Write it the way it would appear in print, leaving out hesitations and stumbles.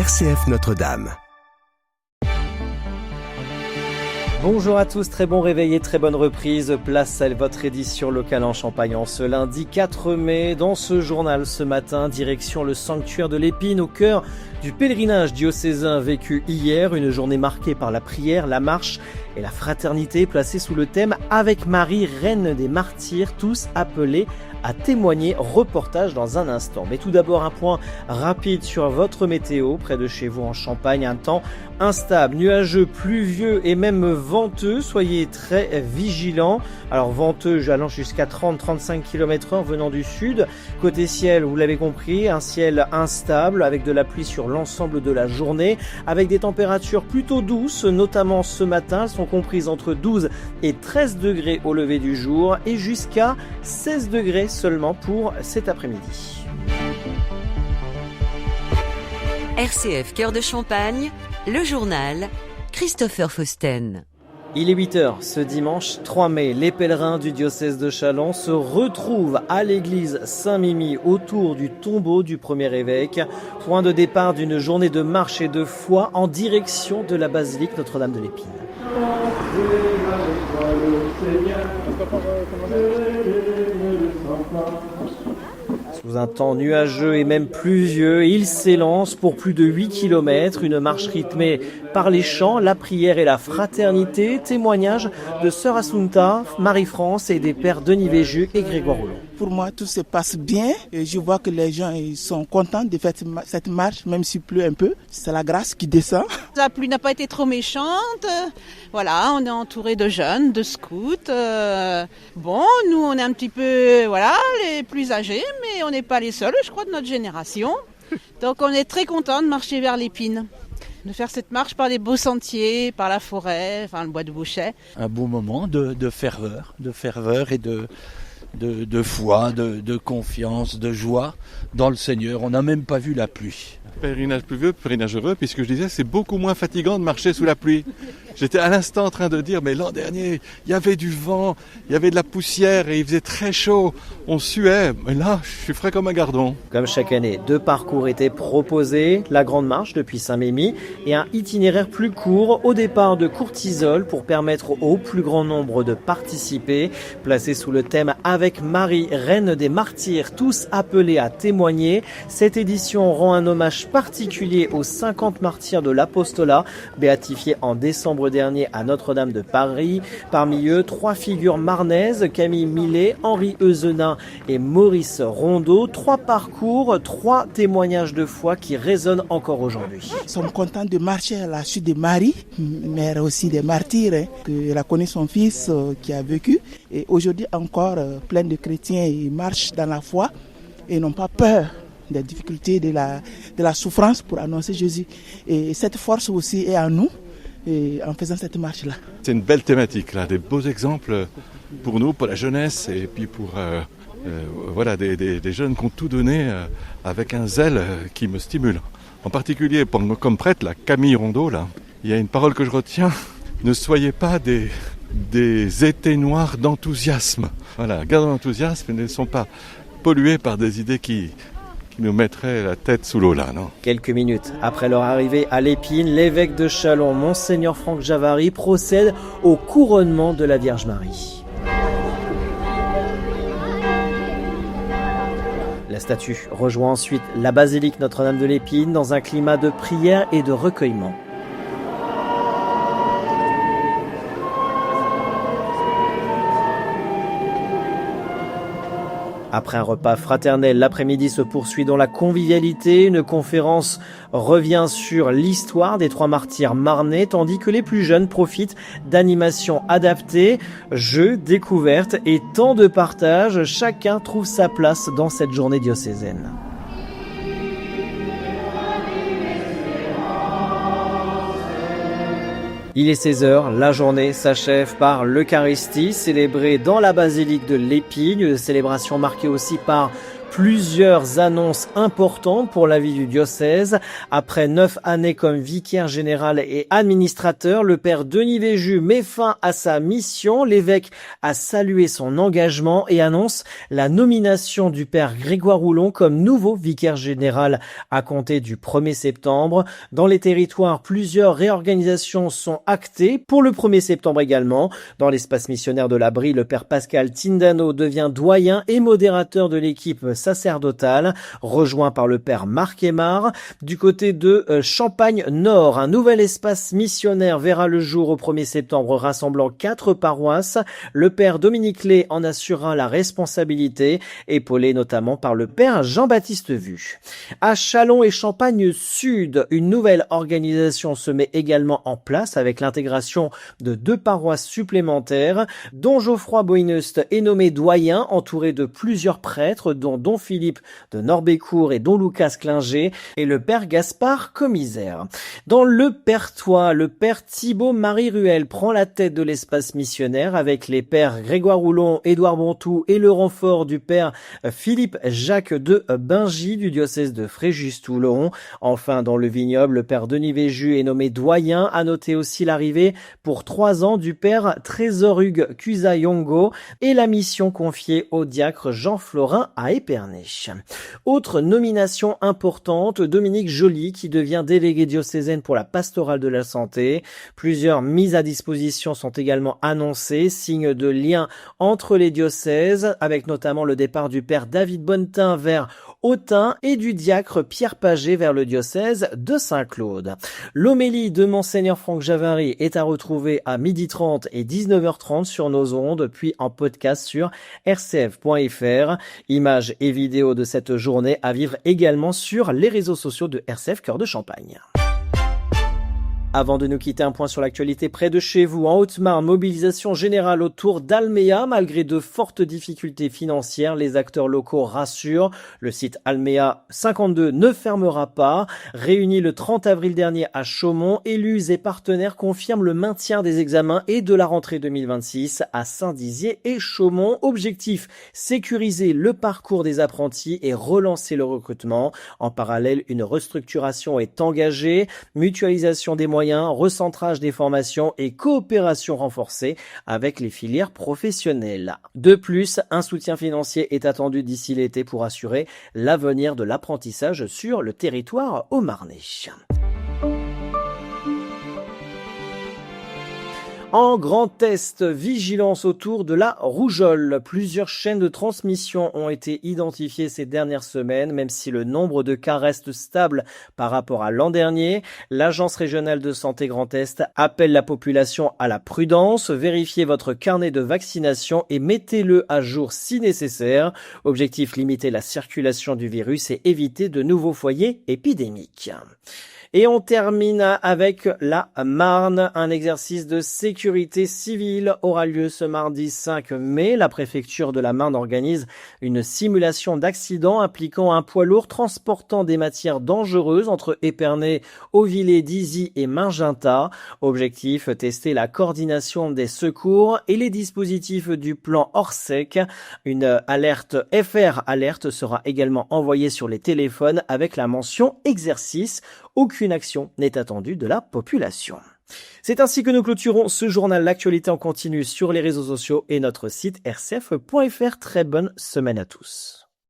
RCF Notre-Dame. Bonjour à tous, très bon réveil et très bonne reprise. Place à votre édition locale en Champagne en ce lundi 4 mai. Dans ce journal ce matin, direction le sanctuaire de l'Épine au cœur du pèlerinage diocésain vécu hier. Une journée marquée par la prière, la marche et la fraternité placée sous le thème « Avec Marie, Reine des Martyrs », tous appelés à témoigner. Reportage dans un instant. Mais tout d'abord un point rapide sur votre météo. Près de chez vous en Champagne, un temps instable, nuageux, pluvieux et même venteux. Soyez très vigilants. Alors venteux allant jusqu'à 30-35 km/h venant du sud. Côté ciel, vous l'avez compris, un ciel instable avec de la pluie sur l'ensemble de la journée. Avec des températures plutôt douces, notamment ce matin. Elles sont comprises entre 12 et 13 degrés au lever du jour et jusqu'à 16 degrés seulement pour cet après-midi. RCF Cœur de Champagne, le journal Christopher Fausten. Il est 8h ce dimanche 3 mai. Les pèlerins du diocèse de Châlons se retrouvent à l'église Saint-Mimi autour du tombeau du premier évêque. Point de départ d'une journée de marche et de foi en direction de la basilique Notre-Dame de l'Épine. Sous un temps nuageux et même pluvieux, il s'élance pour plus de 8 km, une marche rythmée par les chants, la prière et la fraternité, témoignage de Sœur Assunta, Marie-France et des pères Denis Véju et Grégoire Roulon. Pour moi, tout se passe bien et je vois que les gens ils sont contents de faire cette marche, même s'il pleut un peu. C'est la grâce qui descend. La pluie n'a pas été trop méchante. Voilà, on est entouré de jeunes, de scouts. Bon, nous, on est un petit peu, les plus âgés, mais on n'est pas les seuls, je crois, de notre génération. Donc, on est très contents de marcher vers l'Épine. De faire cette marche par les beaux sentiers, par la forêt, le bois de Bouchet. Un beau moment de ferveur et de foi, de confiance, de joie dans le Seigneur. On n'a même pas vu la pluie. Pèlerinage pluvieux, pèlerinage heureux, puisque je disais c'est beaucoup moins fatigant de marcher sous la pluie. J'étais à l'instant en train de dire, mais l'an dernier, il y avait du vent, il y avait de la poussière et il faisait très chaud. On suait, mais là, je suis frais comme un gardon. Comme chaque année, 2 parcours étaient proposés, la grande marche depuis Saint-Mémy et un itinéraire plus court au départ de Courtisol pour permettre au plus grand nombre de participer. Placé sous le thème « Avec Marie, Reine des Martyrs », tous appelés à témoigner. Cette édition rend un hommage particulier aux 50 martyrs de l'apostolat, béatifiés en décembre dernier à Notre-Dame de Paris. Parmi eux, 3 figures marnaises, Camille Millet, Henri Euzenin et Maurice Rondeau. 3 parcours, 3 témoignages de foi qui résonnent encore aujourd'hui. Nous sommes contents de marcher à la suite de Marie, mère aussi des martyrs, qu'elle a connu son fils qui a vécu. Et aujourd'hui encore, plein de chrétiens ils marchent dans la foi et n'ont pas peur des difficultés, de la souffrance pour annoncer Jésus. Et cette force aussi est en nous et en faisant cette marche-là. C'est une belle thématique, là, des beaux exemples pour nous, pour la jeunesse et puis pour des jeunes qui ont tout donné avec un zèle qui me stimule. En particulier, comme prêtre, la Camille Rondeau, là, il y a une parole que je retiens, ne soyez pas des étés noirs d'enthousiasme. Voilà, gardons l'enthousiasme et ne sont pas pollués par des idées qui nous mettraient la tête sous l'eau là, non ? Quelques minutes après leur arrivée à l'Épine, l'évêque de Châlons, Monseigneur Franck Javary, procède au couronnement de la Vierge Marie. La statue rejoint ensuite la basilique Notre-Dame de l'Épine dans un climat de prière et de recueillement. Après un repas fraternel, l'après-midi se poursuit dans la convivialité. Une conférence revient sur l'histoire des 3 martyrs marnais, tandis que les plus jeunes profitent d'animations adaptées, jeux, découvertes et temps de partage. Chacun trouve sa place dans cette journée diocésaine. Il est 16h, la journée s'achève par l'Eucharistie, célébrée dans la basilique de l'Épine, une célébration marquée aussi par Plusieurs annonces importantes pour la vie du diocèse. Après 9 années comme vicaire général et administrateur, le père Denis Véju met fin à sa mission. L'évêque a salué son engagement et annonce la nomination du père Grégoire Roulon comme nouveau vicaire général à compter du 1er septembre. Dans les territoires, plusieurs réorganisations sont actées pour le 1er septembre également. Dans l'espace missionnaire de la Brie, le père Pascal Tindano devient doyen et modérateur de l'équipe sacerdotale, rejoint par le père Marc Aymar. Du côté de Champagne Nord, un nouvel espace missionnaire verra le jour au 1er septembre, rassemblant 4 paroisses. Le père Dominique Lay en assurera la responsabilité, épaulé notamment par le père Jean-Baptiste Vu. À Châlons et Champagne Sud, une nouvelle organisation se met également en place avec l'intégration de 2 paroisses supplémentaires, dont Geoffroy Boinust est nommé doyen, entouré de plusieurs prêtres, dont Don Philippe de Norbécourt et Don Lucas Klinger et le père Gaspard Commissaire. Dans le Perthois, le père Thibaut Marie Ruel prend la tête de l'espace missionnaire avec les pères Grégoire Roulon, Édouard Bontou et le renfort du père Philippe Jacques de Bingy du diocèse de Fréjus-Toulon. Enfin, dans le Vignoble, le père Denis Véju est nommé doyen. À noter aussi l'arrivée pour 3 ans du père Trésor Hugues Cusa-Yongo et la mission confiée au diacre Jean Florin à Épernay. Autre nomination importante, Dominique Joly qui devient délégué diocésaine pour la pastorale de la santé. Plusieurs mises à disposition sont également annoncées, signe de lien entre les diocèses, avec notamment le départ du père David Bonnetin vers Autun et du diacre Pierre Paget vers le diocèse de Saint-Claude. L'homélie de Monseigneur Franck Javary est à retrouver à 12h30 et 19h30 sur nos ondes, puis en podcast sur rcf.fr. Images et vidéos de cette journée à vivre également sur les réseaux sociaux de RCF Cœur de Champagne. Avant de nous quitter, un point sur l'actualité près de chez vous. En Haute-Marne, mobilisation générale autour d'Alméa. Malgré de fortes difficultés financières, les acteurs locaux rassurent. Le site Alméa 52 ne fermera pas. Réunis le 30 avril dernier à Chaumont, élus et partenaires confirment le maintien des examens et de la rentrée 2026 à Saint-Dizier et Chaumont. Objectif, sécuriser le parcours des apprentis et relancer le recrutement. En parallèle, une restructuration est engagée. Mutualisation des moyens, recentrage des formations et coopération renforcée avec les filières professionnelles. De plus, un soutien financier est attendu d'ici l'été pour assurer l'avenir de l'apprentissage sur le territoire haut-marnais. En Grand Est, vigilance autour de la rougeole. Plusieurs chaînes de transmission ont été identifiées ces dernières semaines, même si le nombre de cas reste stable par rapport à l'an dernier. L'Agence régionale de santé Grand Est appelle la population à la prudence. Vérifiez votre carnet de vaccination et mettez-le à jour si nécessaire. Objectif, limiter la circulation du virus et éviter de nouveaux foyers épidémiques. Et on termine avec la Marne. Un exercice de sécurité civile aura lieu ce mardi 5 mai. La préfecture de la Marne organise une simulation d'accident impliquant un poids lourd transportant des matières dangereuses entre Épernay, Auvillers, Dizy et Magenta. Objectif, tester la coordination des secours et les dispositifs du plan Orsec. Une alerte FR Alerte sera également envoyée sur les téléphones avec la mention exercice. Aucune action n'est attendue de la population. C'est ainsi que nous clôturons ce journal. L'actualité en continu sur les réseaux sociaux et notre site rcf.fr. Très bonne semaine à tous.